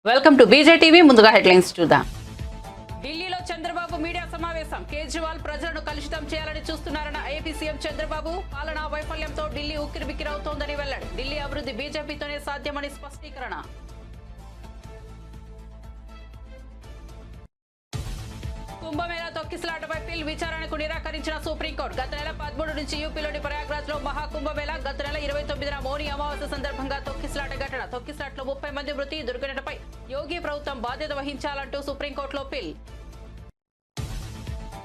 Welcome to బీజేటీవీ. ముందుగా headlines చూద్దాం. ఢిల్లీలో చంద్రబాబు మీడియా సమావేశం. కేజ్రీవాల్ ప్రజలను కలుషితం చేయాలని చూస్తున్నారన్న ఏపీ సీఎం చంద్రబాబు. పాలనా వైఫల్యంతో ఢిల్లీ ఉక్కిరిబిక్కిరవుతోందని వెల్లడి. ఢిల్లీ అభివృద్ధి బీజేపీతోనే సాధ్యమని స్పష్టీకరణ. కుంభమేళా తొక్కిసలాటపై పిల్ విచారణకు నిరాకరించిన సుప్రీంకోర్టు. గత నెల 13 నుంచి యూపీలోని ప్రయాగ్రాజ్ లో మహాకుంభమేళా, గత నెల 29న మౌని అమావాస్య సందర్భంగా తొక్కిసలాట ఘటన. తొక్కిసలాట్లో 30 మంది మృతి. దుర్ఘటనపై యోగి ప్రభుత్వం బాధ్యత వహించాలంటూ సుప్రీంకోర్టులో పిల్.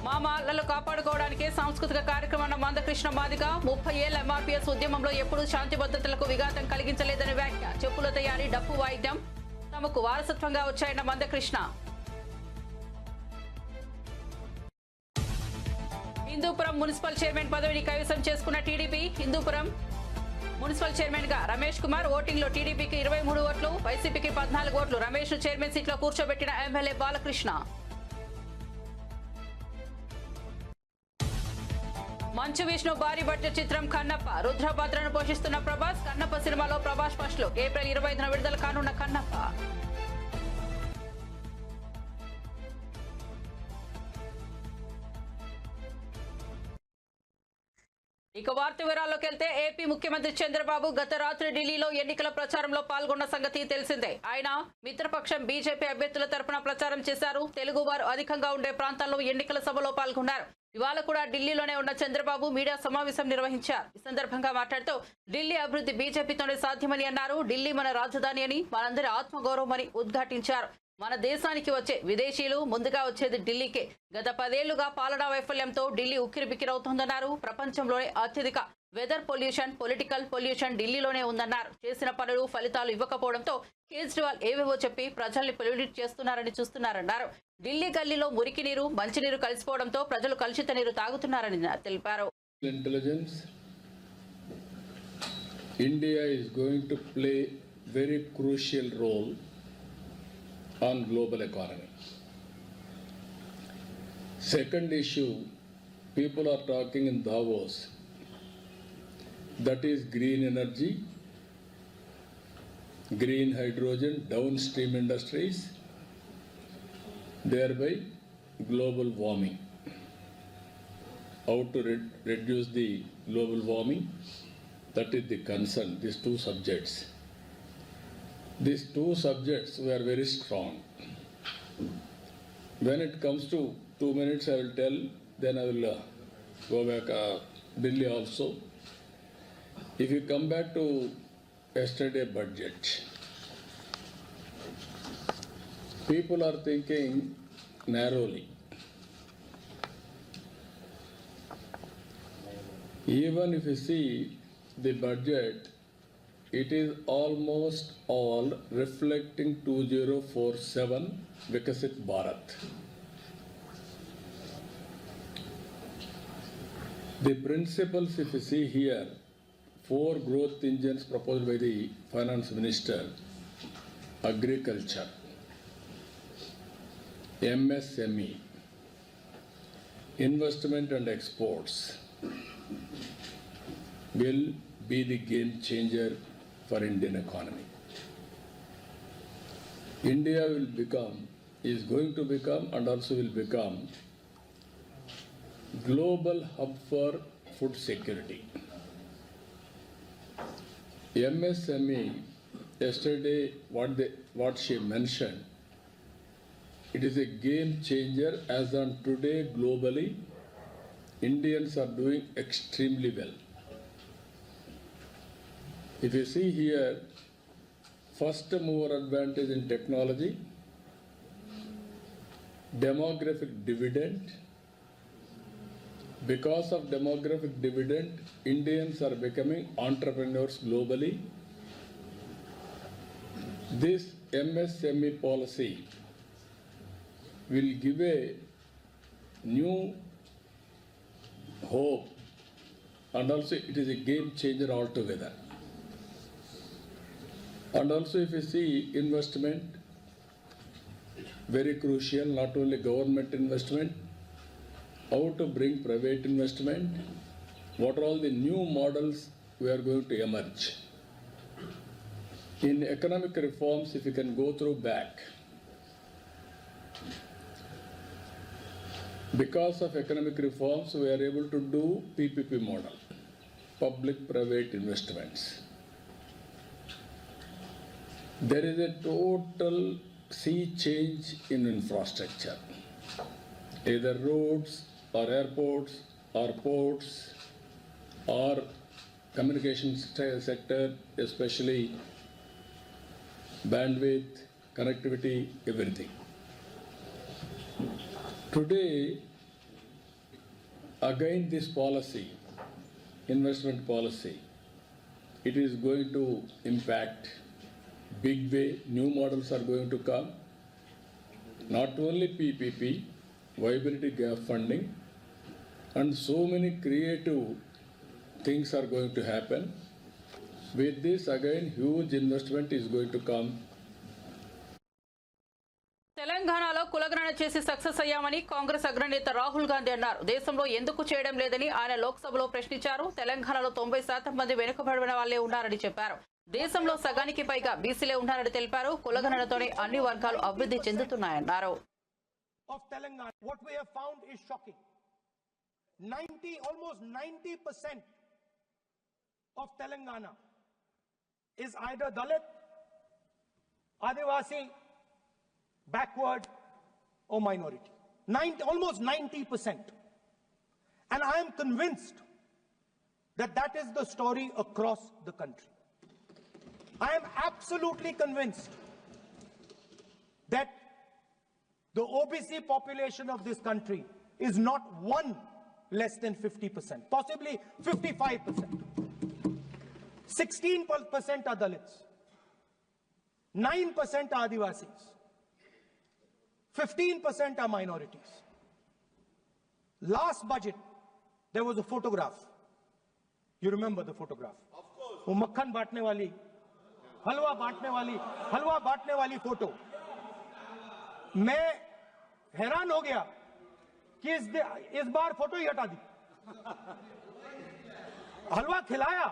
మామాలను కాపాడుకోవడానికే సాంస్కృతిక కార్యక్రమం మందకృష్ణ మాదిగ. 30 ఏళ్ల ఎంఆర్పీఎస్ ఉద్యమంలో ఎప్పుడూ శాంతి భద్రతలకు విఘాతం కలిగించలేదని వ్యాఖ్య. చెప్పుల తయారీ, డప్పు వాయిద్యం తమకు వారసత్వంగా వచ్చాయన్న మందకృష్ణ. హిందూపురం మున్సిపల్ చైర్మన్ పదవిని కైవసం చేసుకున్న టీడీపీ. హిందూపురం మున్సిపల్ చైర్మన్ గా రమేష్ కుమార్. ఓటింగ్ లో టీడీపీకి 23 ఓట్లు, వైసీపీకి 14 ఓట్లు. రమేష్ ను చైర్మన్ సీట్లో కూర్చోబెట్టిన ఎమ్మెల్యే బాలకృష్ణ. మంచు విష్ణు భారీ బడ్జెట్ చిత్రం కన్నప్ప. రుద్ర పాత్రను పోషిస్తున్న ప్రభాస్. కన్నప్ప సినిమాలో ప్రభాస్ ఫస్ట్ లుక్. ఏప్రిల్ 25న విడుదల కానున్న కన్నప్ప. ఇక వార్త వివరాల్లోకి వెళ్తే ఏపీ ముఖ్యమంత్రి చంద్రబాబు గత రాత్రి ఢిల్లీలో ఎన్నికల ప్రచారంలో పాల్గొన్న సంగతి తెలిసిందే. ఆయన మిత్రపక్షం బీజేపీ అభ్యర్థుల తరపున ప్రచారం చేశారు. తెలుగు వారు అధికంగా ఉండే ప్రాంతాల్లో ఎన్నికల సభలో పాల్గొన్నారు. ఇవాళ కూడా ఢిల్లీలోనే ఉన్న చంద్రబాబు మీడియా సమావేశం నిర్వహించారు. ఈ సందర్భంగా మాట్లాడుతూ ఢిల్లీ అభివృద్ధి బీజేపీతోనే సాధ్యమని అన్నారు. ఢిల్లీ మన రాజధాని అని, మనందరి ఆత్మగౌరవం అని ఉద్ఘాటించారు. మన దేశానికి వచ్చే విదేశీయులు ముందుగా వచ్చేది ఢిల్లీకే. గత 10 ఏళ్లుగా పాలనా వైఫల్యంతో ఢిల్లీ ఉక్కిరిబిక్కిరవుతోందన్నారు. ప్రపంచంలోనే అత్యధిక వెదర్ పొల్యూషన్, పొలిటికల్ పొల్యూషన్ ఢిల్లీలోనే ఉందన్నారు. చేసిన పనులు ఫలితాలు ఇవ్వకపోవడంతో కేజ్రీవాల్ ఏవేవో చెప్పి ప్రజల్ని పొల్యూట్ చేస్తున్నారని చూస్తున్నారన్నారు. ఢిల్లీ గల్లీలో మురికి నీరు, మంచినీరు కలిసిపోవడంతో ప్రజలు కలుషిత నీరు తాగుతున్నారని తెలిపారు. Intelligence, India is going to play very crucial role on global economy. Second issue, people are talking in Davos, that is green energy, green hydrogen, downstream industries, thereby global warming. How to reduce the global warming, that is the concern, these two subjects. These two subjects were very strong. When it comes to 2 minutes, I will tell, then I will go back Delhi also. If you come back to yesterday budget, people are thinking narrowly. Even if you see the budget, it is almost all reflecting 2047 Viksit Bharat. The principles, if you see here, 4 growth engines proposed by the Finance Minister: agriculture, MSME, investment and exports will be the game changer for Indian economy. India is going to become and also will become global hub for food security. MSME, yesterday what she mentioned, it is a game changer. As on today globally, Indians are doing extremely well. If you see here, first mover advantage in technology, demographic dividend. Because of demographic dividend, Indians are becoming entrepreneurs globally. This MSME policy will give a new hope, and also it is a game changer altogether. And also if you see investment, very crucial, not only government investment, how to bring private investment, what are all the new models we are going to emerge. In economic reforms, if you can go through back, because of economic reforms, we are able to do PPP model, public-private investments. There is a total sea change in infrastructure, either roads or airports or ports or communication sector, especially bandwidth, connectivity, everything. Today, again this policy, investment policy, it is going to impact big way. New models are going to come. Not only PPP, viability gap funding, and so many creative things are going to happen. With this, again, huge investment is going to come. తెలంగాణలో కులగణన చేసి success అయ్యామని Congress అగ్రనేత రాహుల్ గాంధీ అన్నారు. దేశంలో ఎందుకు చేయడం లేదని ఆయన లోక్సభలో ప్రశ్నించారు. తెలంగాణలో 90% మంది వెనుకబడిన వాళ్లే ఉన్నారని చెప్పారు. దేశంలో సగానికి పైగా బీసీలే ఉన్నారని తెలిపారు. కులగణనతోనే అన్ని వర్గాలు అభివృద్ధి చెందుతున్నాయన్నారు. Almost 90% of Telangana is either Dalit, Adivasi, backward or minority. Almost 90%. And I am convinced that that is the story across the country. I am absolutely convinced that the OBC population of this country is not one less than 50%, possibly 55%. 16% are Dalits, 9% are Adivasis, 15% are minorities. Last budget, there was a photograph. You remember the photograph? Of course. वो मक्खन बांटने वाली, हलवा बांटने वाली photo. मैं हैरान हो गया कि इस बार फोटो ही हटा दी. हलवा खिलाया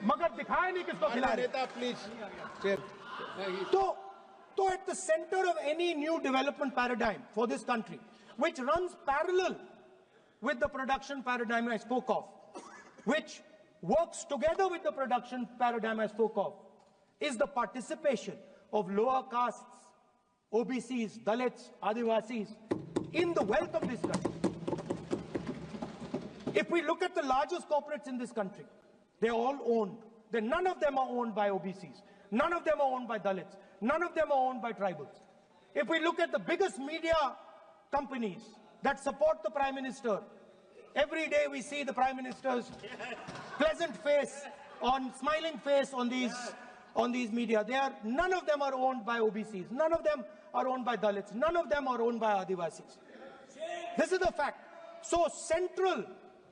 मगर दिखाया नहीं किसको खिलाया. नेता please. So at the center of any new development paradigm for this country, which runs parallel with the production paradigm I spoke of, which works together with the production paradigm I spoke of, is the participation of lower castes, OBCs, Dalits, Adivasis in the wealth of this country. If we look at the largest corporates in this country, they're all owned. None of them are owned by OBCs. None of them are owned by Dalits. None of them are owned by tribals. If we look at the biggest media companies that support the Prime Minister, every day we see the Prime Minister's pleasant face, smiling face on these media. None of them are owned by OBCs. None of them are owned by Dalits. None of them are owned by Adivasis. This is the fact. So central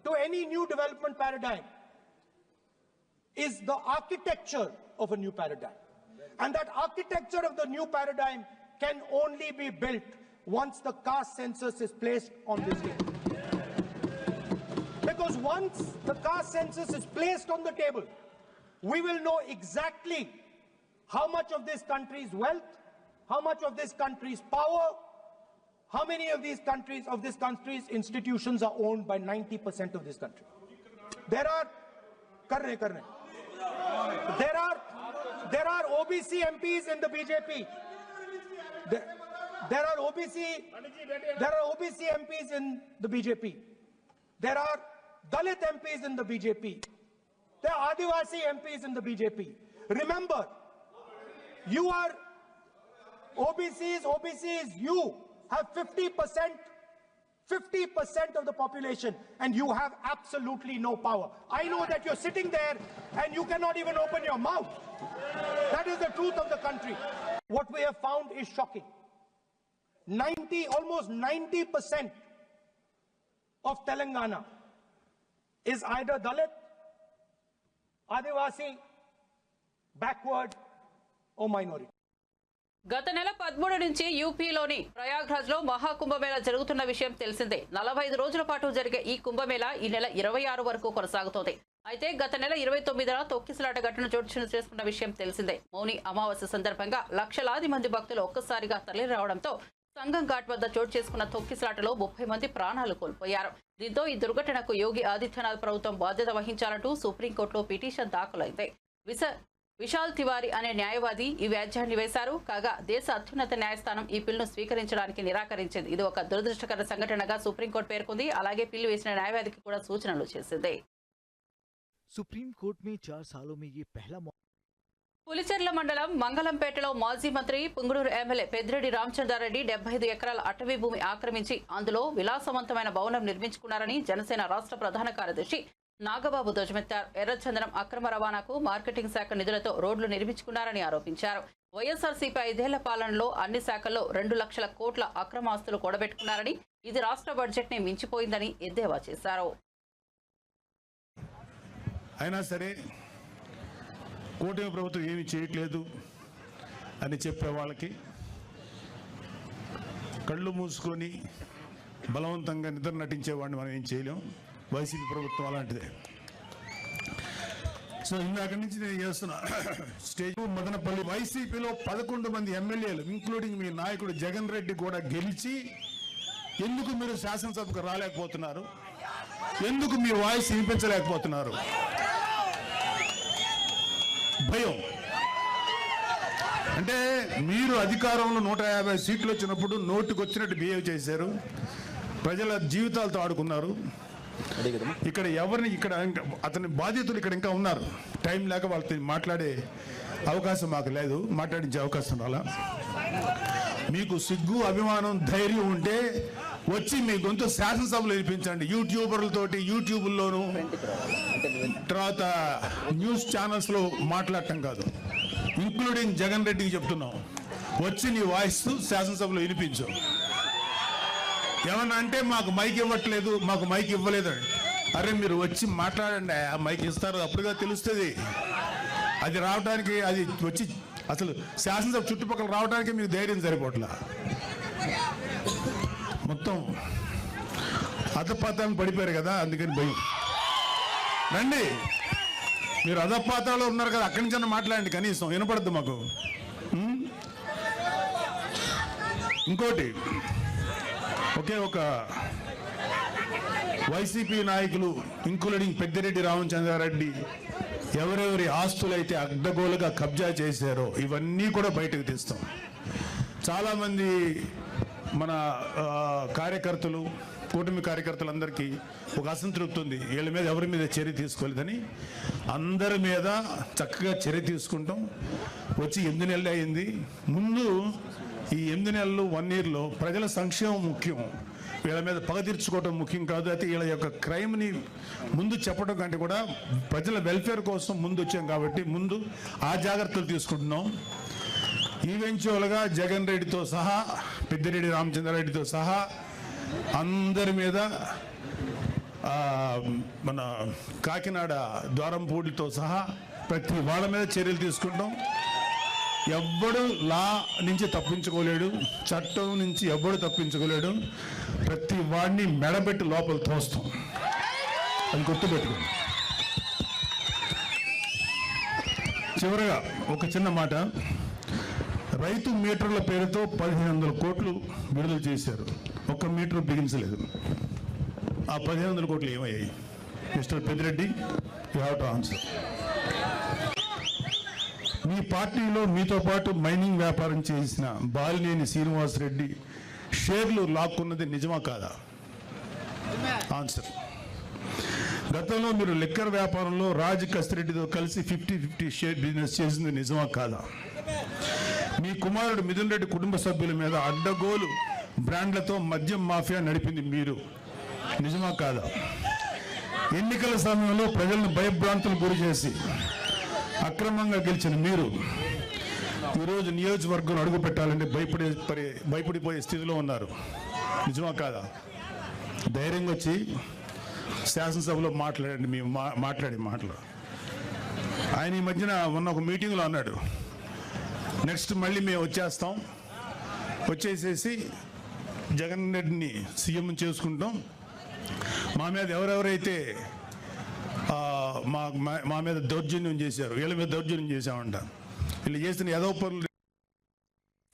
to any new development paradigm is the architecture of a new paradigm. And that architecture of the new paradigm can only be built once the caste census is placed on this table. Because once the caste census is placed on the table, we will know exactly how much of this country's wealth, how much of this country's power, how many of this country's institutions are owned by 90% of this country. There are OBC MPs in the BJP. There are OBC MPs in the BJP. There are Dalit MPs in the BJP. There are Adivasi MPs in the BJP. Remember, you are OBCs, you have 50% of the population, and you have absolutely no power. I know that you're sitting there and you cannot even open your mouth. That is the truth of the country. What we have found is shocking. Almost 90% of Telangana is either Dalit, Adivasi, backward or minority. గత నెల 13 నుంచి యూపీలోని ప్రయాగ్రాజ్ లో మహాకుంభమేళా జరుగుతున్న విషయం తెలిసిందే. 45 రోజుల పాటు జరిగే ఈ కుంభమేళా ఈ నెల 26 వరకు కొనసాగుతోంది. అయితే గత నెల 29న తొక్కిసలాట ఘటన చోటు చేసుకున్న విషయం తెలిసిందే. మౌని అమావాస్య సందర్భంగా లక్షలాది మంది భక్తులు ఒక్కసారిగా తరలి రావడంతో సంగం ఘాట్ వద్ద చోటు చేసుకున్న తొక్కిసలాటలో 30 మంది ప్రాణాలు కోల్పోయారు. దీంతో ఈ దుర్ఘటనకు యోగి ఆదిత్యనాథ్ ప్రభుత్వం బాధ్యత వహించాలంటూ సుప్రీంకోర్టులో పిటిషన్ దాఖలైంది. విశాల్ తివారీ అనే న్యాయవాది ఈ వ్యాజ్యాన్ని వేశారు. కాగా దేశ అత్యున్నత న్యాయస్థానం ఈ పిల్లును స్వీకరించడానికి నిరాకరించింది. ఇది ఒక దురదృష్టకర సంఘటనగా సుప్రీంకోర్టు పేర్కొంది. అలాగే పిల్లు వేసిన న్యాయవాదికి కూడా సూచనలు చేసింది. सुप्रीम कोर्ट में 4 सालों में ये पहला పులిచెర్ల మండలం మంగళంపేటలో మాజీ మంత్రి పుంగనూరు ఎమ్మెల్యే పెద్దిరెడ్డి రామచంద్రారెడ్డి 75 ఎకరాల అటవీ భూమి ఆక్రమించి అందులో విలాసవంతమైన భవనం నిర్మించుకున్నారని జనసేన రాష్ట్ర ప్రధాన కార్యదర్శి నాగబాబు ధ్వజమెత్తారు. ఎర్రచందనం అక్రమ రవాణాకు మార్కెటింగ్ శాఖ నిధులతో రోడ్లు నిర్మించుకున్నారని ఆరోపించారు. వైఎస్ఆర్సీపీ 5 ఏళ్ల పాలనలో అన్ని శాఖల్లో 2 లక్షల కోట్ల అక్రమాస్తులు కూడబెట్టుకున్నారని, ఇది రాష్ట్ర బడ్జెట్ ని మించిపోయిందని ఎద్దేవా చేశారు. అయినా సరే కూటమి ప్రభుత్వం ఏమీ చేయట్లేదు అని చెప్పే వాళ్ళకి కళ్ళు మూసుకొని బలవంతంగా నిద్ర నటించేవాడిని మనం ఏం చేయలేం. వైసీపీ ప్రభుత్వం అలాంటిదే. సో ఇందాక నుంచి నేను చేస్తున్నా స్టేజ్ మదనపల్లి వైసీపీలో 11 మంది ఎమ్మెల్యేలు ఇంక్లూడింగ్ మీ నాయకుడు జగన్ రెడ్డి కూడా గెలిచి ఎందుకు మీరు శాసనసభకు రాలేకపోతున్నారు? ఎందుకు మీ వాయిస్ వినిపించలేకపోతున్నారు? భయం. అంటే మీరు అధికారంలో 150 సీట్లు వచ్చినప్పుడు నోటికి వచ్చినట్టు బిహేవ్ చేశారు, ప్రజల జీవితాలతో ఆడుకున్నారు. ఇక్కడ ఎవరిని ఇక్కడ అతని బాధితులు ఇక్కడ ఇంకా ఉన్నారు. టైం లేక వాళ్ళతో మాట్లాడే అవకాశం మాకు లేదు, మాట్లాడించే అవకాశం రాలా. మీకు సిగ్గు, అభిమానం, ధైర్యం ఉంటే వచ్చి మీ గొంతు శాసనసభలో వినిపించండి. యూట్యూబర్లతోటి యూట్యూబ్లోను తర్వాత న్యూస్ ఛానల్స్లో మాట్లాడటం కాదు. ఇంక్లూడింగ్ జగన్ రెడ్డికి చెప్తున్నాం, వచ్చి నీ వాయిస్ శాసనసభలో వినిపించు. ఏమన్నా అంటే మాకు మైక్ ఇవ్వట్లేదు, మాకు మైక్ ఇవ్వలేదండి. అరే మీరు వచ్చి మాట్లాడండి, ఆ మైక్ ఇస్తారు, అప్పుడుగా తెలుస్తుంది. అది రావడానికి, అది వచ్చి అసలు శాసనసభ చుట్టుపక్కల రావడానికి మీకు ధైర్యం సరిపోట్లా. మొత్తం అధపాతాలను పడిపోయారు కదా, అందుకని భయం. రండి, మీరు అధపాతాలో ఉన్నారు కదా, అక్కడి నుంచి మాట్లాడండి, కనీసం వినపడద్దు మాకు. ఇంకోటి, ఒకే ఒక వైసీపీ నాయకులు ఇంక్లూడింగ్ పెద్దిరెడ్డి రామచంద్రారెడ్డి ఎవరెవరి ఆస్తులైతే అడ్డగోలుగా కబ్జా చేశారో ఇవన్నీ కూడా బయటకు తీస్తాం. చాలామంది మన కార్యకర్తలు, కూటమి కార్యకర్తలందరికీ ఒక అసంతృప్తి ఉంది, వీళ్ళ మీద ఎవరి మీద చర్య తీసుకోలేదని. అందరి మీద చక్కగా చర్య తీసుకుంటాం. వచ్చి 8 నెలలు అయింది. ముందు ఈ 8 నెలలు 1 yearలో ప్రజల సంక్షేమం ముఖ్యం, వీళ్ళ మీద పగ తీర్చుకోవడం ముఖ్యం కాదు. అయితే వీళ్ళ యొక్క క్రైమ్ని ముందు చెప్పడం కంటే కూడా ప్రజల వెల్ఫేర్ కోసం ముందు వచ్చాం కాబట్టి ముందు ఆ జాగ్రత్తలు తీసుకుంటున్నాం. ఈవెన్చువల్గా జగన్ రెడ్డితో సహా, పెద్దిరెడ్డి రామచంద్రారెడ్డితో సహా అందరి మీద, మన కాకినాడ ద్వారంపూడితో సహా ప్రతి వాళ్ళ మీద చర్యలు తీసుకుంటాం. ఎవ్వడు లా నుంచి తప్పించుకోలేడు, చట్టం నుంచి ఎవ్వడు తప్పించుకోలేడు. ప్రతి వాడిని మెడబెట్టి లోపల తోస్తాం, అది గుర్తుపెట్టుకోండి. చివరగా ఒక చిన్న మాట, రైతు మీటర్ల పేరుతో 1500 కోట్లు విడుదల చేశారు, ఒక్క మీటర్ బిగించలేదు. ఆ 1500 కోట్లు ఏమయ్యాయి? Mister Peddireddy, you have to answer. మీ పార్టీలో మీతో పాటు మైనింగ్ వ్యాపారం చేసిన బాలినేని శ్రీనివాసరెడ్డి షేర్లు లాక్కున్నది నిజమా కాదా? ఆన్సర్. గతంలో మీరు లిక్కర్ వ్యాపారంలో రాజ్ కసిరెడ్డితో కలిసి 50-50 షేర్ బిజినెస్ చేసింది నిజమా కాదా? మీ కుమారుడు మిథున్ రెడ్డి కుటుంబ సభ్యుల మీద అడ్డగోలు బ్రాండ్లతో మద్యం మాఫియా నడిపింది మీరు, నిజమా కాదా? ఎన్నికల సమయంలో ప్రజలను భయభ్రాంతులు గురి చేసి అక్రమంగా గెలిచిన మీరు ఈరోజు నియోజకవర్గం అడుగు పెట్టాలంటే భయపడిపోయే స్థితిలో ఉన్నారు, నిజమా కాదా? ధైర్యంగా వచ్చి శాసనసభలో మాట్లాడండి. మేము మాట్లాడే మాటలు. ఆయన ఈ మధ్యన మొన్న ఒక మీటింగ్లో అన్నాడు, నెక్స్ట్ మళ్ళీ మేము వచ్చేసేసి జగన్ రెడ్డిని సీఎం చేసుకుంటాం, మా మీద ఎవరెవరైతే మా మీద దౌర్జన్యం చేశారు, వీళ్ళ మీద దౌర్జన్యం చేశామంట. వీళ్ళు చేసిన ఏదో పనులు.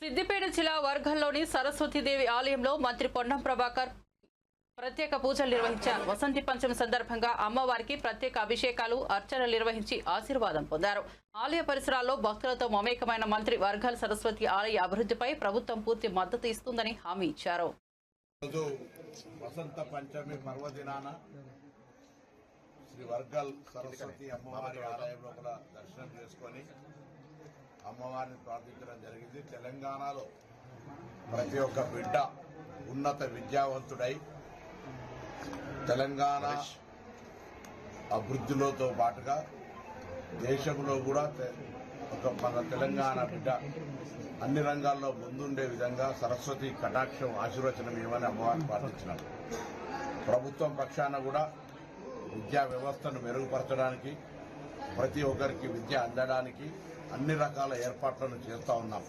సిద్దిపేట జిల్లా వర్గంలోని సరస్వతీదేవి ఆలయంలో మంత్రి పొన్నం ప్రభాకర్ ప్రత్యేక పూజలు నిర్వహించారు. వసంతి పంచమి సందర్భంగా అమ్మవారికి ప్రత్యేక అభిషేకాలు, అర్చనలు నిర్వహించి ఆశీర్వాదం పొందారు. ఆలయ పరిసరాల్లో భక్తులతో మమేకమైన మంత్రి వర్గల్ సరస్వతి ఆలయ అభివృద్ధిపై ప్రభుత్వం పూర్తి మద్దతు ఇస్తుందని హామీ ఇచ్చారు. వసంత పంచమి పర్వదినాన శ్రీ వర్గల్ సరస్వతి అమ్మవారి ఆలయం లోపల దర్శనం చేసుకొని అమ్మవారిని ప్రార్థించడం జరిగింది. తెలంగాణలో ప్రతి ఒక్క బిడ్డ ఉన్నత విద్యావంతుడై తెలంగాణ అభివృద్ధిలోతో పాటుగా దేశంలో కూడా మన తెలంగాణ బిడ్డ అన్ని రంగాల్లో ముందుండే విధంగా సరస్వతి కటాక్షం ఆశీర్వచనం ఏమని అమ్మవారిని ప్రార్థించినారు. ప్రభుత్వం పక్షాన కూడా విద్యా వ్యవస్థను మెరుగుపరచడానికి, ప్రతి ఒక్కరికి విద్య అందడానికి అన్ని రకాల ఏర్పాట్లను చేస్తూ ఉన్నాం.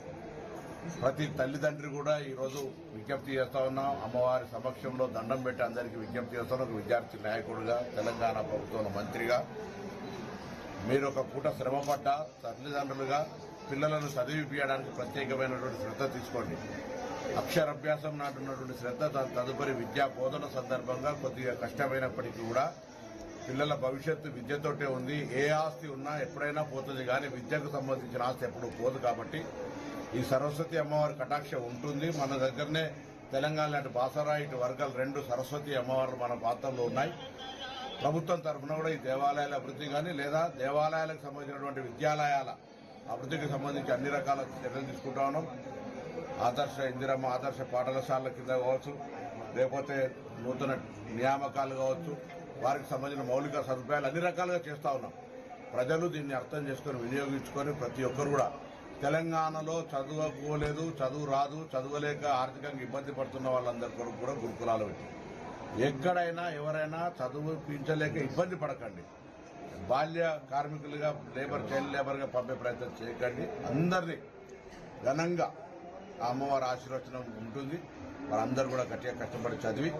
ప్రతి తల్లిదండ్రి కూడా ఈరోజు విజ్ఞప్తి చేస్తూ ఉన్నాం. అమ్మవారి సమక్షంలో దండం పెట్టి అందరికీ విజ్ఞప్తి చేస్తాను. ఒక విద్యార్థి నాయకుడిగా, తెలంగాణ ప్రభుత్వంలో మంత్రిగా, మీరు ఒక పూట శ్రమపడ్డ తల్లిదండ్రులుగా పిల్లలను చదివిపించడానికి ప్రత్యేకమైనటువంటి శ్రద్ధ తీసుకోండి. అక్షరాభ్యాసం నాటున్నటువంటి శ్రద్ధ తదుపరి విద్యా బోధన సందర్భంగా కొద్దిగా కష్టమైనప్పటికీ కూడా పిల్లల భవిష్యత్తు విద్యతోటే ఉంది. ఏ ఆస్తి ఉన్నా ఎప్పుడైనా పోతుంది, కానీ విద్యకు సంబంధించిన ఆస్తి ఎప్పుడు పోదు. కాబట్టి ఈ సరస్వతి అమ్మవారి కటాక్ష ఉంటుంది. మన దగ్గరనే తెలంగాణ లాంటి బాసరా, ఇటు వర్గాలు 2 సరస్వతి అమ్మవార్లు మన ప్రాంతంలో ఉన్నాయి. ప్రభుత్వం తరఫున కూడా ఈ దేవాలయాల అభివృద్ధి కానీ, లేదా దేవాలయాలకు సంబంధించినటువంటి విద్యాలయాల అభివృద్ధికి సంబంధించి అన్ని రకాల చర్యలు తీసుకుంటా ఉన్నాం. ఆదర్శ ఇందిరమ్మ ఆదర్శ పాఠశాలల కింద కావచ్చు, లేకపోతే నూతన నియామకాలు కావచ్చు, వారికి సంబంధించిన మౌలిక సదుపాయాలు అన్ని రకాలుగా చేస్తూ ఉన్నాం. ప్రజలు దీన్ని అర్థం చేసుకొని వినియోగించుకొని ప్రతి ఒక్కరు కూడా తెలంగాణలో చదువుకోలేదు, చదువు రాదు, చదవలేక ఆర్థికంగా ఇబ్బంది పడుతున్న వాళ్ళందరి కొరకు కూడా గురుకులాలు పెట్టి ఎక్కడైనా ఎవరైనా చదువుపించలేక ఇబ్బంది పడకండి. బాల్య కార్మికులుగా చైల్డ్ లేబర్గా పంపే ప్రయత్నం చేయకండి. అందరినీ ఘనంగా ఆ అమ్మవారి ఆశీర్వచనం ఉంటుంది. వారందరూ కూడా గట్టిగా కష్టపడి చదివి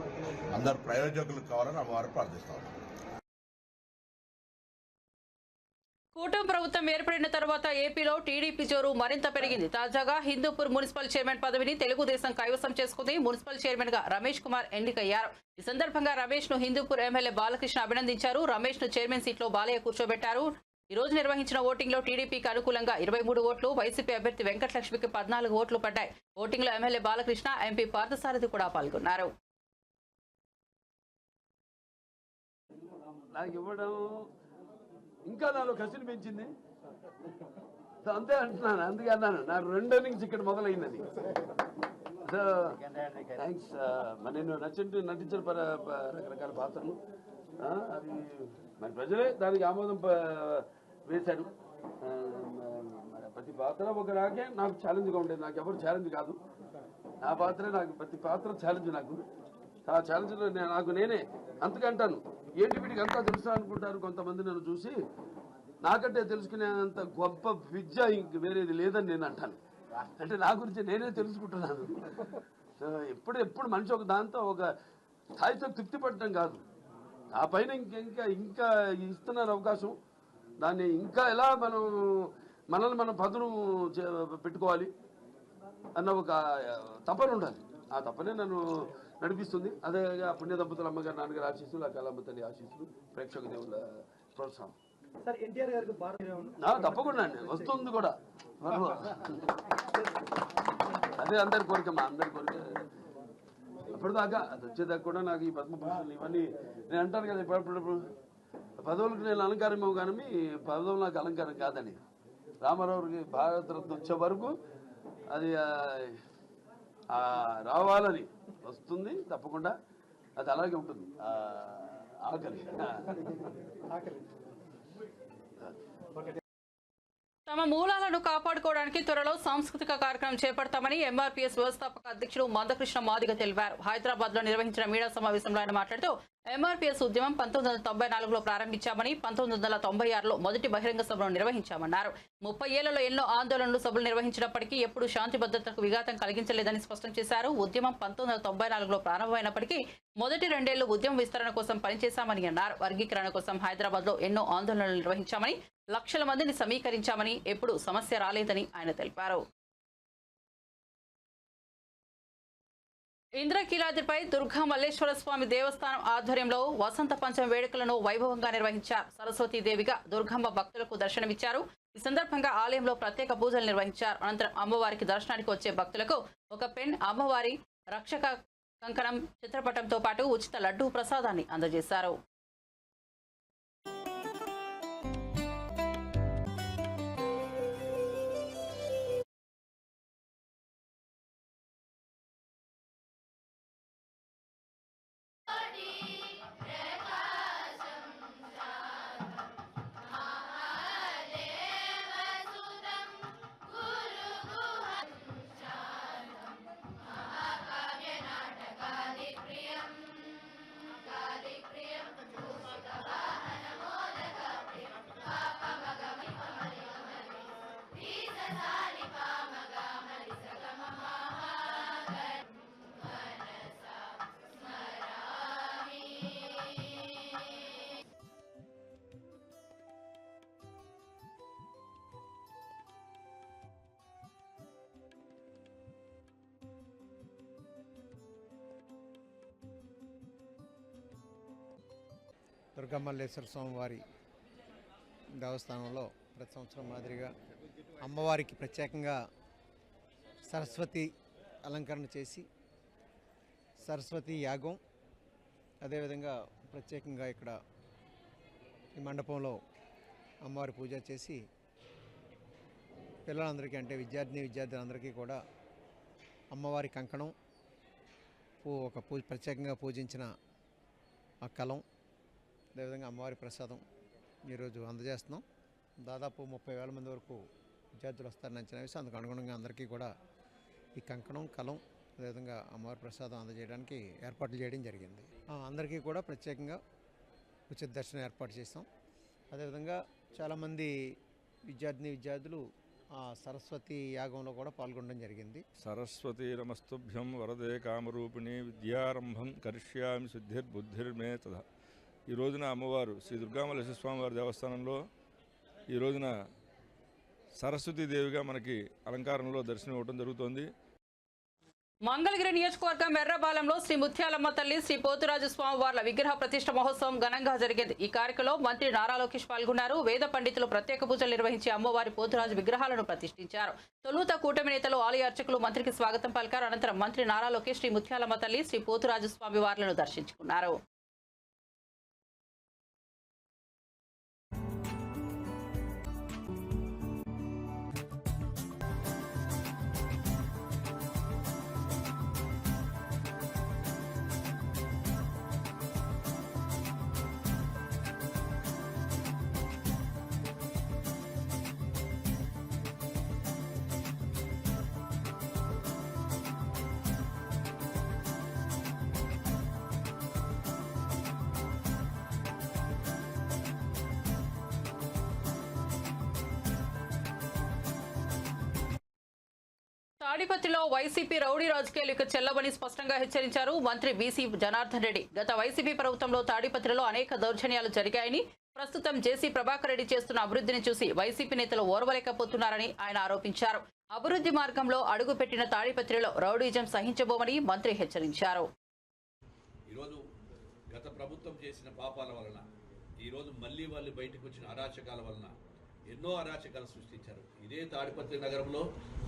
అందరు ప్రయోజకులు కావాలని అమ్మవారు ప్రార్థిస్తారు. కూటమి ప్రభుత్వం ఏర్పడిన తర్వాత ఏపీలో టీడీపీ జోరు మరింత పెరిగింది. తాజాగా హిందూపూర్ మున్సిపల్ చైర్మన్ పదవిని తెలుగుదేశం కైవసం చేసుకుంది. మున్సిపల్ చైర్మన్ గా రమేష్ కుమార్ ఎన్నికయ్యారు. ఈ సందర్భంగా రమేష్ ను హిందూపూర్ ఎమ్మెల్యే బాలకృష్ణ అభినందించారు. రమేష్ ను చైర్మన్ సీట్లో బాలయ్య కూర్చోబెట్టారు. ఈ రోజు నిర్వహించిన ఓటింగ్ లో టీడీపీకి అనుకూలంగా 23 ఓట్లు, వైసీపీ అభ్యర్థి వెంకటలక్ష్మికి 14 ఓట్లు పడ్డాయి. ఓటింగ్ లో ఎమ్మెల్యే బాలకృష్ణ, ఎంపీ పార్థసారథి కూడా పాల్గొన్నారు. ఇంకా నాలో కసిని పెంచింది అంతే అంటున్నాను. అందుకే అన్నాను నాకు 2 innings ఇక్కడ మొదలైందని. So thanks. నేను నటించిన రకరకాల పాత్రలు అది మరి ప్రజలే దానికి ఆమోదం వేశారు. ప్రతి పాత్ర ఒక రాకే నాకు ఛాలెంజ్గా ఉండేది. నాకు ఎవరు ఛాలెంజ్ కాదు, నా పాత్రే నాకు. ప్రతి పాత్ర ఛాలెంజ్ నాకు. ఆ ఛాలెంజ్లో నేనే అంతకంటాను. ఏంటి వీటికి అంతా తెలుసా అనుకుంటారు కొంతమంది నన్ను చూసి. నాకంటే తెలుసుకునేంత గొప్ప విద్య ఇంక వేరేది లేదని నేను అంటాను. అంటే నా గురించి నేనే తెలుసుకుంటున్నాను. సో ఎప్పుడు మనిషి ఒక దాంతో ఒక స్థాయితో తృప్తి పడటం కాదు, ఆ పైన ఇంకా ఇస్తున్నారు అవకాశం. దాన్ని ఇంకా ఎలా మనల్ని మనం పదును పెట్టుకోవాలి అన్న ఒక తపన ఉండాలి. ఆ తపనే నన్ను నడిపిస్తుంది. అదే పుణ్య దంపతుల అమ్మగారు, నాన్నగారు ఆశీస్సులు, ఆ కళమ్మ తల్లి ఆశీస్సులు, ప్రేక్షక దేవుళ్ళ ప్రోత్సాహం తప్పకుండా అండి వస్తుంది కూడా. అదే అందరి కోరిక, మా అందరి కోరిక. అప్పటిదాకా అది వచ్చేదాకా కూడా నాకు ఈ పద్మభూషణలు ఇవన్నీ నేను అంటాను కదా, ఇప్పుడు పదవులకు నేను అలంకారం కానీ పదవులు నాకు అలంకారం కాదని. రామారావుకి భారతరత్న వచ్చే వరకు అది రావాలని వస్తుంది తప్పకుండా. అది అలాగే ఉంటుంది. ఆకలి తమ మూలాలను కాపాడుకోవడానికి త్వరలో సాంస్కృతిక కార్యక్రమం చేపడతామని ఎంఆర్పీఎస్ వ్యవస్థాపక అధ్యక్షుడు మందకృష్ణ మాదిగ తెలిపారు. హైదరాబాద్ లో నిర్వహించిన మీడియా సమావేశంలో ఆయన మాట్లాడుతూ ఎంఆర్పీఎస్ ఉద్యమం 1994లో ప్రారంభించామని 1996లో మొదటి బహిరంగ సభను నిర్వహించామన్నారు. 30 ఏళ్లలో ఎన్నో ఆందోళనలు సభలు నిర్వహించినప్పటికీ ఎప్పుడూ శాంతి భద్రతకు విఘాతం కలిగించలేదని స్పష్టం చేశారు. ఉద్యమం 1994లో ప్రారంభమైనప్పటికీ మొదటి 2 ఏళ్లు ఉద్యమ విస్తరణ కోసం పనిచేశామని అన్నారు. వర్గీకరణ కోసం హైదరాబాద్ లో ఎన్నో ఆందోళనలు నిర్వహించామని, లక్షల మందిని సమీకరించామని, ఎప్పుడూ సమస్య రాలేదని ఆయన తెలిపారు. ఇంద్రకీలాద్రిపై దుర్గా మల్లేశ్వర స్వామి దేవస్థానం ఆధ్వర్యంలో వసంత పంచమి వేడుకలను వైభవంగా నిర్వహించారు. సరస్వతీదేవిగా దుర్గమ్మ భక్తులకు దర్శనమిచ్చారు. ఈ సందర్భంగా ఆలయంలో ప్రత్యేక పూజలు నిర్వహించారు. అనంతరం అమ్మవారికి దర్శనానికి వచ్చే భక్తులకు ఒక పెన్, అమ్మవారి రక్షక కంకణం, చిత్రపటంతో పాటు ఉచిత లడ్డూ ప్రసాదాన్ని అందజేశారు. దుర్గా మల్లేశ్వర స్వామివారి దేవస్థానంలో ప్రతి సంవత్సరం మాదిరిగా అమ్మవారికి ప్రత్యేకంగా సరస్వతి అలంకరణ చేసి సరస్వతి యాగం, అదేవిధంగా ప్రత్యేకంగా ఇక్కడ ఈ మండపంలో అమ్మవారి పూజ చేసి పిల్లలందరికీ, అంటే విద్యార్థులందరికీ కూడా అమ్మవారి కంకణం, ప్రత్యేకంగా పూజించిన ఆ కలం, అదేవిధంగా అమ్మవారి ప్రసాదం ఈరోజు అందజేస్తున్నాం. దాదాపు 30,000 మంది వరకు విద్యార్థులు వస్తారని అంచనా వేసి అందుకు అనుగుణంగా అందరికీ కూడా ఈ కంకణం, కలం, అదేవిధంగా అమ్మవారి ప్రసాదం అందజేయడానికి ఏర్పాట్లు చేయడం జరిగింది. అందరికీ కూడా ప్రత్యేకంగా ఉచిత దర్శనం ఏర్పాటు చేస్తాం. అదేవిధంగా చాలామంది విద్యార్థులు ఆ సరస్వతి యాగంలో కూడా పాల్గొనడం జరిగింది. సరస్వతీ నమస్తుభ్యం వరదే కామరూపిణి విద్యారంభం కరిష్యామి సిద్ధిర్బుద్ధిర్మే తథా. ఈ రోజున అమ్మవారు శ్రీ దుర్గా మల్లేశ్వర స్వామివారి దేవస్థానంలో ఈ రోజున సరస్వతీదేవిగా మనకి అలంకారంలో దర్శనం ఇవ్వడం జరుగుతోంది. మంగళగిరి నియోజకవర్గం ఎర్రబాలెంలో శ్రీ ముత్యాలమ్మ తల్లి, శ్రీ పోతురాజు స్వామివార్ల విగ్రహ ప్రతిష్ఠ మహోత్సవం ఘనంగా జరిగింది. ఈ కార్యక్రమంలో మంత్రి నారా లోకేష్ పాల్గొన్నారు. వేద పండితులు ప్రత్యేక పూజలు నిర్వహించి అమ్మవారి పోతురాజు విగ్రహాలను ప్రతిష్ఠించారు. తొలుత కూటమి నేతలు, ఆలయ అర్చకులు మంత్రికి స్వాగతం పలికారు. అనంతరం మంత్రి నారా లోకేష్ శ్రీ ముత్యాలమ్మ తల్లి, శ్రీ పోతురాజు స్వామివార్లను దర్శించుకున్నారు. తాడిపత్రిలో వైసీపీ రౌడీ రాజకీయాలకు చెల్లవని స్పష్టంగా హెచ్చరించారు మంత్రి బీసీ జనార్దన్ రెడ్డి. గత వైసీపీ ప్రభుత్వంలో తాడిపత్రిలో అనేక దౌర్జన్యాలు జరిగాయని, ప్రస్తుతం జేసీ ప్రభాకర్ రెడ్డి చేస్తున్న అభివృద్ధిని చూసి వైసీపీ నేతలు ఓర్వలేకపోతున్నారని ఆయన ఆరోపించారు. అభివృద్ధి మార్గంలో అడుగుపెట్టిన తాడిపత్రిలో రౌడీజం సహించబోమని మంత్రి హెచ్చరించారు. ఈరోజు గత ప్రభుత్వం చేసిన పాపాల వలన, ఈరోజు మళ్ళీ వాళ్ళు బయటకు వచ్చిన అరాచకాల వలన ఎన్నో అరాచకాలు సృష్టించారు. ఇదే తాడిపత్రి నగరంలో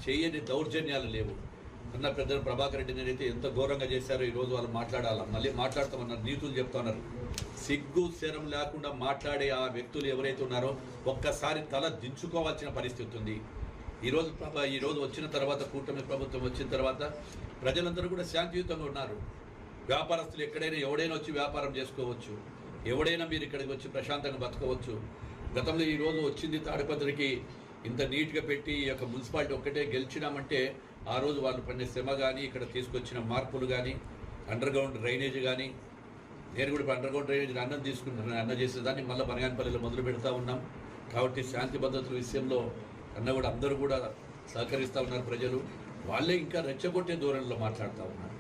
చేయని దౌర్జన్యాలు లేవు. అన్న పెద్ద ప్రభాకర్ రెడ్డిని అయితే ఎంత ఘోరంగా చేశారో ఈరోజు వాళ్ళు మాట్లాడాలా, మళ్ళీ మాట్లాడతామన్నారు, నీతులు చెప్తున్నారు. సిగ్గు శరం లేకుండా మాట్లాడే ఆ వ్యక్తులు ఎవరైతే ఉన్నారో ఒక్కసారి తల దించుకోవాల్సిన పరిస్థితి ఉంది. ఈరోజు వచ్చిన తర్వాత, కూటమి ప్రభుత్వం వచ్చిన తర్వాత ప్రజలందరూ కూడా శాంతియుతంగా ఉన్నారు. వ్యాపారస్తులు ఎక్కడైనా ఎవడైనా వచ్చి వ్యాపారం చేసుకోవచ్చు, ఎవడైనా మీరు ఇక్కడికి వచ్చి ప్రశాంతంగా బతకవచ్చు. గతంలో ఈరోజు వచ్చింది తాడిపత్రికి ఇంత నీట్గా పెట్టి ఈ యొక్క మున్సిపాలిటీ ఒక్కటే గెలిచినామంటే ఆ రోజు వాళ్ళు పడిన శ్రమ కానీ ఇక్కడ తీసుకొచ్చిన మార్పులు కానీ అండర్ గ్రౌండ్ డ్రైనేజ్ కానీ నేను కూడా ఇప్పుడు అండర్ గ్రౌండ్ డ్రైనేజ్ అన్నం తీసుకుంటున్నాను. అన్న చేసేదాన్ని మళ్ళీ బనగానపల్లిలో మొదలు పెడతా ఉన్నాం. కాబట్టి శాంతి భద్రతల విషయంలో అన్న కూడా అందరూ కూడా సహకరిస్తూ ఉన్నారు. ప్రజలు వాళ్ళే ఇంకా రెచ్చగొట్టే ధోరణిలో మాట్లాడుతూ ఉన్నారు.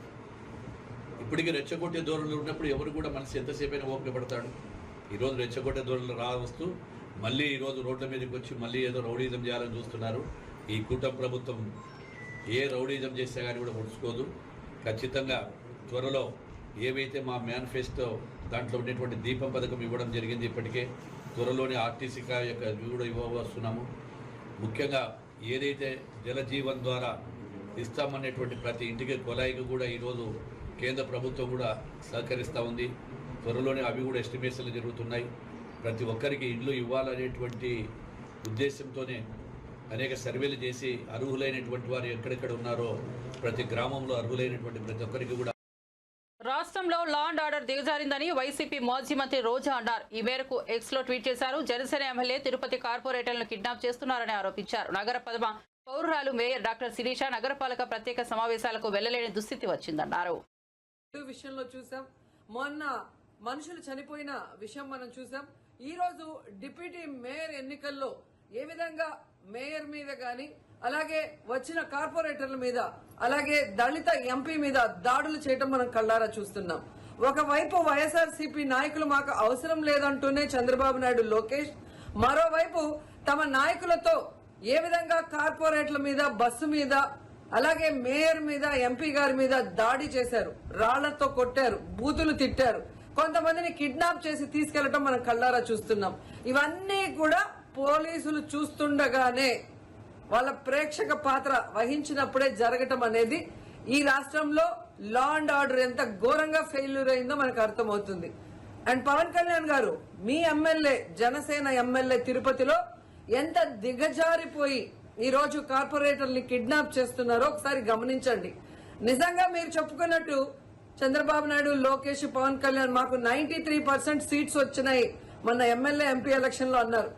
ఇప్పటికీ రెచ్చగొట్టే ధోరణిలో ఉన్నప్పుడు ఎవరు కూడా మనసు ఎంతసేపైనా ఓపిక పడతాడు. ఈరోజు రెచ్చగొట్టే ధోరణిలో రావస్తూ మళ్ళీ ఈరోజు రోడ్ల మీదకి వచ్చి మళ్ళీ ఏదో రౌడీజం చేయాలని చూస్తున్నారు. ఈ కూటమి ప్రభుత్వం ఏ రౌడీజం చేస్తే కానీ కూడా ముడుచుకోదు. ఖచ్చితంగా త్వరలో ఏవైతే మా మేనిఫెస్టో దాంట్లో ఉండేటువంటి దీపం పథకం ఇవ్వడం జరిగింది. ఇప్పటికే త్వరలోనే ఆర్టీసీ యొక్క కూడా ఇవ్వవస్తున్నాము. ముఖ్యంగా ఏదైతే జలజీవన్ ద్వారా ఇస్తామనేటువంటి ప్రతి ఇంటికి కొలాయికి కూడా ఈరోజు కేంద్ర ప్రభుత్వం కూడా సహకరిస్తూ ఉంది. త్వరలోనే అవి కూడా ఎస్టిమేషన్లు జరుగుతున్నాయి. ప్రతి ఒక్కరికి ఇల్లు ఇవ్వాలనేటువంటి ఉద్దేశంతోనే అనేక సర్వేలు చేసి అర్హులైనటువంటి వారు ఎక్కడెక్కడ ఉన్నారో ప్రతి గ్రామంలో అర్హులైనటువంటి ప్రతి ఒక్కరికి కూడా. రాష్ట్రంలో లా అండ్ ఆర్డర్ దిగజారిందని వైసీపీ మాజీ మంత్రి రోజా అన్నారు. ఈ మేరకు ఎక్స్ లో ట్వీట్ చేశారు. జనసేన ఎమ్మెల్యే తిరుపతి కార్పొరేటర్లను కిడ్నాప్ చేస్తున్నారని ఆరోపించారు. నగర పదమ పౌరురాలు మేయర్ డాక్టర్ శిరీష నగరపాలక ప్రత్యేక సమావేశాలకు వెళ్లలేని దుస్థితి వచ్చిందన్నారు. విషయంలో చూసాం, మొన్న మనుషులు చనిపోయిన విషయం మనం చూసాం. ఈ రోజు డిప్యూటీ మేయర్ ఎన్నికల్లో ఏ విధంగా మేయర్ మీద గాని అలాగే వచ్చిన కార్పొరేటర్ల మీద అలాగే దళిత ఎంపీ మీద దాడులు చేయడం మనం కళ్ళారా చూస్తున్నాం. ఒకవైపు వైఎస్ఆర్సీపీ నాయకులు మాకు అవసరం లేదంటూనే చంద్రబాబు నాయుడు లోకేష్, మరోవైపు తమ నాయకులతో ఏ విధంగా కార్పొరేట్ల మీద బస్సు మీద అలాగే మేయర్ మీద ఎంపీ గారి మీద దాడి చేశారు, రాళ్లతో కొట్టారు, బూతులు తిట్టారు, కొంతమందిని కిడ్నాప్ చేసి తీసుకెళ్లడం మనం కళ్ళారా చూస్తున్నాం. ఇవన్నీ కూడా పోలీసులు చూస్తుండగానే వాళ్ళ ప్రేక్షక పాత్ర వహించినప్పుడే జరగటం అనేది ఈ రాష్ట్రంలో లా అండ్ ఆర్డర్ ఎంత ఘోరంగా ఫెయిల్యూర్ అయిందో మనకు అర్థమవుతుంది. అండ్ పవన్ కళ్యాణ్ గారు మీ ఎమ్మెల్యే జనసేన ఎమ్మెల్యే తిరుపతిలో ఎంత దిగజారిపోయి ఈ రోజు కార్పొరేటర్ని కిడ్నాప్ చేస్తున్నారో ఒకసారి గమనించండి. నిజంగా మీరు చెప్పుకున్నట్టు చంద్రబాబు నాయుడు, లోకేష్, పవన్ కళ్యాణ్ మాకు 93% సీట్స్ వచ్చినాయి మన ఎమ్మెల్యే ఎంపీ ఎలక్షన్ లో అన్నారు.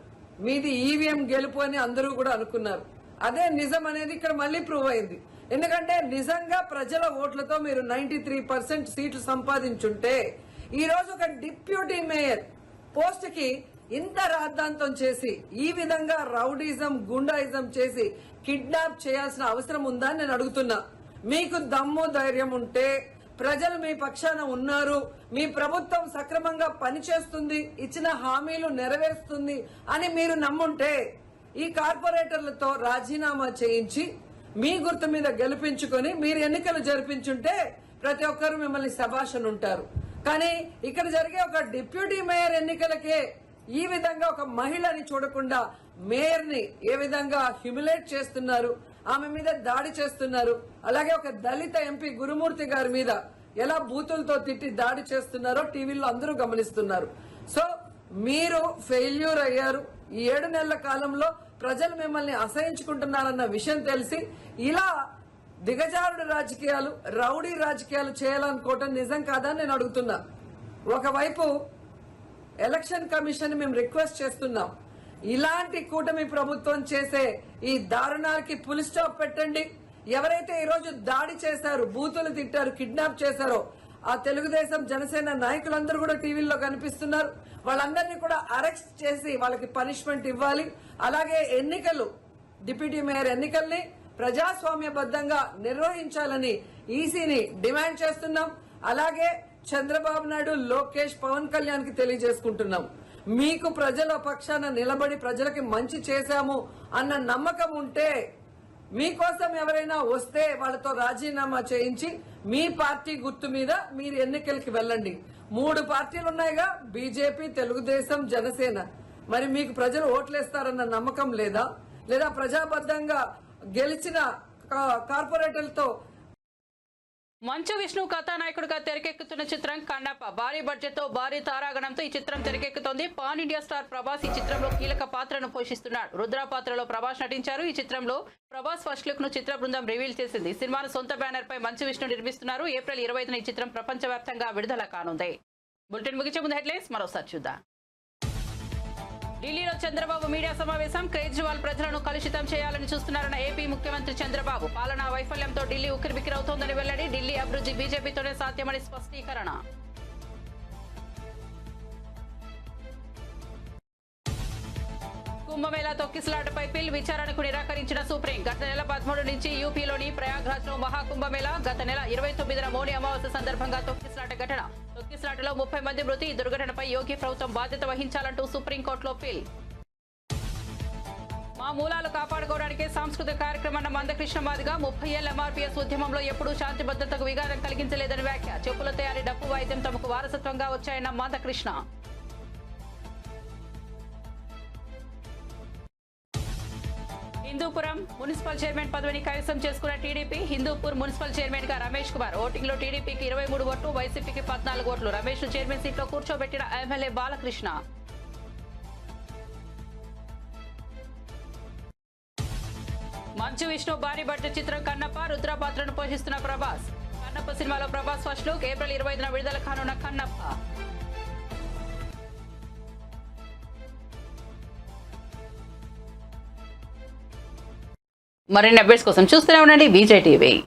మీది ఈవీఎం గెలుపు అని అందరూ కూడా అనుకున్నారు. అదే నిజం అనేది ఇక్కడ మళ్ళీ ప్రూవ్ అయింది. ఎందుకంటే నిజంగా ప్రజల ఓట్లతో మీరు 93% సీట్లు సంపాదించుంటే ఈ రోజు ఒక డిప్యూటీ మేయర్ పోస్ట్ కి ఇంత రాద్ధాంతం చేసి ఈ విధంగా రౌడీజం, గుండాయిజం చేసి కిడ్నాప్ చేయాల్సిన అవసరం ఉందా అని నేను అడుగుతున్నా. మీకు దమ్ము ధైర్యం ఉంటే, ప్రజలు మీ పక్షాన ఉన్నారు, మీ ప్రభుత్వం సక్రమంగా పనిచేస్తుంది, ఇచ్చిన హామీలు నెరవేరుస్తుంది అని మీరు నమ్ముంటే ఈ కార్పొరేటర్లతో రాజీనామా చేయించి మీ గుర్తు మీద గెలిపించుకొని మీరు ఎన్నికలు జరిపించుంటే ప్రతి ఒక్కరు మిమ్మల్ని శభాషను ఉంటారు. కానీ ఇక్కడ జరిగే ఒక డిప్యూటీ మేయర్ ఎన్నికలకే ఈ విధంగా ఒక మహిళని చూడకుండా మేయర్ ని ఏ విధంగా హ్యూమిలేట్ చేస్తున్నారు, ఆమె మీద దాడి చేస్తున్నారు. అలాగే ఒక దళిత ఎంపీ గురుమూర్తి గారి మీద ఎలా బూతులతో తిట్టి దాడి చేస్తున్నారో టీవీలో అందరూ గమనిస్తున్నారు. సో మీరు ఫెయిల్యూర్ అయ్యారు. ఈ 7 నెలల కాలంలో ప్రజలు మిమ్మల్ని అసహించుకుంటున్నారన్న విషయం తెలిసి ఇలా దిగజారుడు రాజకీయాలు, రౌడీ రాజకీయాలు చేయాలనుకోవటం నిజం కాదా నేను అడుగుతున్నా. ఒకవైపు ఎలక్షన్ కమిషన్ మేము రిక్వెస్ట్ చేస్తున్నాం, ఇలాంటి కూటమి ప్రభుత్వం చేసే ఈ దారుణాలకి ఫుల్ స్టాప్ పెట్టండి. ఎవరైతే ఈరోజు దాడి చేశారు, బూతులు తిట్టారు, కిడ్నాప్ చేశారో ఆ తెలుగుదేశం జనసేన నాయకులందరూ కూడా టీవీల్లో కనిపిస్తున్నారు. వాళ్ళందరినీ కూడా అరెస్ట్ చేసి వాళ్ళకి పనిష్మెంట్ ఇవ్వాలి. అలాగే ఎన్నికలు, డిప్యూటీ మేయర్ ఎన్నికల్ని ప్రజాస్వామ్యబద్ధంగా నిర్వహించాలని ఈసీని డిమాండ్ చేస్తున్నాం. అలాగే చంద్రబాబు నాయుడు, లోకేష్, పవన్ కళ్యాణ్ కి తెలియజేసుకుంటున్నాం, మీకు ప్రజల పక్షాన నిలబడి ప్రజలకి మంచి చేశాము అన్న నమ్మకం ఉంటే మీకోసం ఎవరైనా వస్తే వాళ్ళతో రాజీనామా చేయించి మీ పార్టీ గుర్తు మీద మీరు ఎన్నికలకి వెళ్ళండి. 3 పార్టీలు ఉన్నాయిగా, బీజేపీ, తెలుగుదేశం, జనసేన. మరి మీకు ప్రజలు ఓట్లేస్తారన్న నమ్మకం లేదా? లేదా ప్రజాబద్ధంగా గెలిచిన కార్పొరేటర్లతో మంచు విష్ణు కథానాయకుడిగా తెరకెక్కుతున్న చిత్రం కన్నప్ప భారీ బడ్జెట్ తో భారీ తారాగణంతో ఈ చిత్రం తెరకెక్కుతోంది. పాన్ ఇండియా స్టార్ ప్రభాస్ ఈ చిత్రంలో కీలక పాత్రను పోషిస్తున్నాడు. రుద్ర పాత్రలో ప్రభాస్ నటించారు. ఈ చిత్రంలో ప్రభాస్ ఫస్ట్ లుక్ ను చిత్ర బృందం రివీల్ చేసింది. సినిమాను సొంత బ్యానర్ పై మంచు విష్ణు నిర్మిస్తున్నారు. ఏప్రిల్ 25న ఈ చిత్రం ప్రపంచవ్యాప్తంగా విడుదల కానుంది. బులెటిన్ ముగించే ముందు హెడ్లైన్స్ మరోసారి చూద్దాం. ఢిల్లీలో చంద్రబాబు మీడియా సమావేశం. కేజ్రీవాల్ ప్రజలను కలుషితం చేయాలని చూస్తున్నారన్న ఏపీ ముఖ్యమంత్రి చంద్రబాబు. పాలనా వైఫల్యంతో ఢిల్లీ ఉక్కిరిబిక్కిరవుతోందని వెల్లడి. ఢిల్లీ అభివృద్ధి బీజేపీతోనే సాధ్యమని స్పష్టీకరణ. కుంభమేళా తొక్కిసలాటపై పిల్ విచారణకు నిరాకరించిన సుప్రీం. గత నెల 13 నుంచి యూపీలోని ప్రయాగ్రాజ్లో మహాకుంభమేళా. గత నెల 29న మౌని అమావాస్య సందర్భంగా తొక్కిసలాట ఘటన. తొక్కిసలాటలో 30 మంది మృతి. ఈ దుర్ఘటనపై యోగి ప్రభుత్వం బాధ్యత వహించాలంటూ సుప్రీంకోర్టులో పిల్. మా మూలాలు కాపాడుకోవడానికే సాంస్కృతిక కార్యక్రమం మందకృష్ణ మాదిగా. 30 ఏళ్ల ఎంఆర్పీఎస్ ఉద్యమంలో ఎప్పుడూ శాంతి భద్రతకు విఘాతం కలిగించలేదని వ్యాఖ్య. చెప్పుల తయారీ, డప్పు వాయిద్యం తమకు వారసత్వంగా వచ్చాయన్న మందకృష్ణ. హిందూపురం మున్సిపల్ చైర్మన్ పదవిని కైవసం చేసుకున్న టీడీపీ. హిందూపూర్ మున్సిపల్ చైర్మన్ గా రమేష్ కుమార్. ఓటింగ్ లో టీడీపీకి 23 ఓట్లు, వైసీపీకి 14 ఓట్లు. రమేష్ ను చైర్మన్ సీట్లో కూర్చోబెట్టిన ఎమ్మెల్యే బాలకృష్ణ. మంచు విష్ణు భారీ బడ్జెట్ చిత్రం కన్నప్ప. రుద్ర పాత్రను పోషిస్తున్న ప్రభాస్. కన్నప్ప సినిమాలో ప్రభాస్ ఫస్ట్ లుక్. ఏప్రిల్ 25న విడుదల కానున్న కన్నప్ప. మరిన్ని అప్డేట్స్ కోసం చూస్తూనే ఉండండి బీజే టీవీ.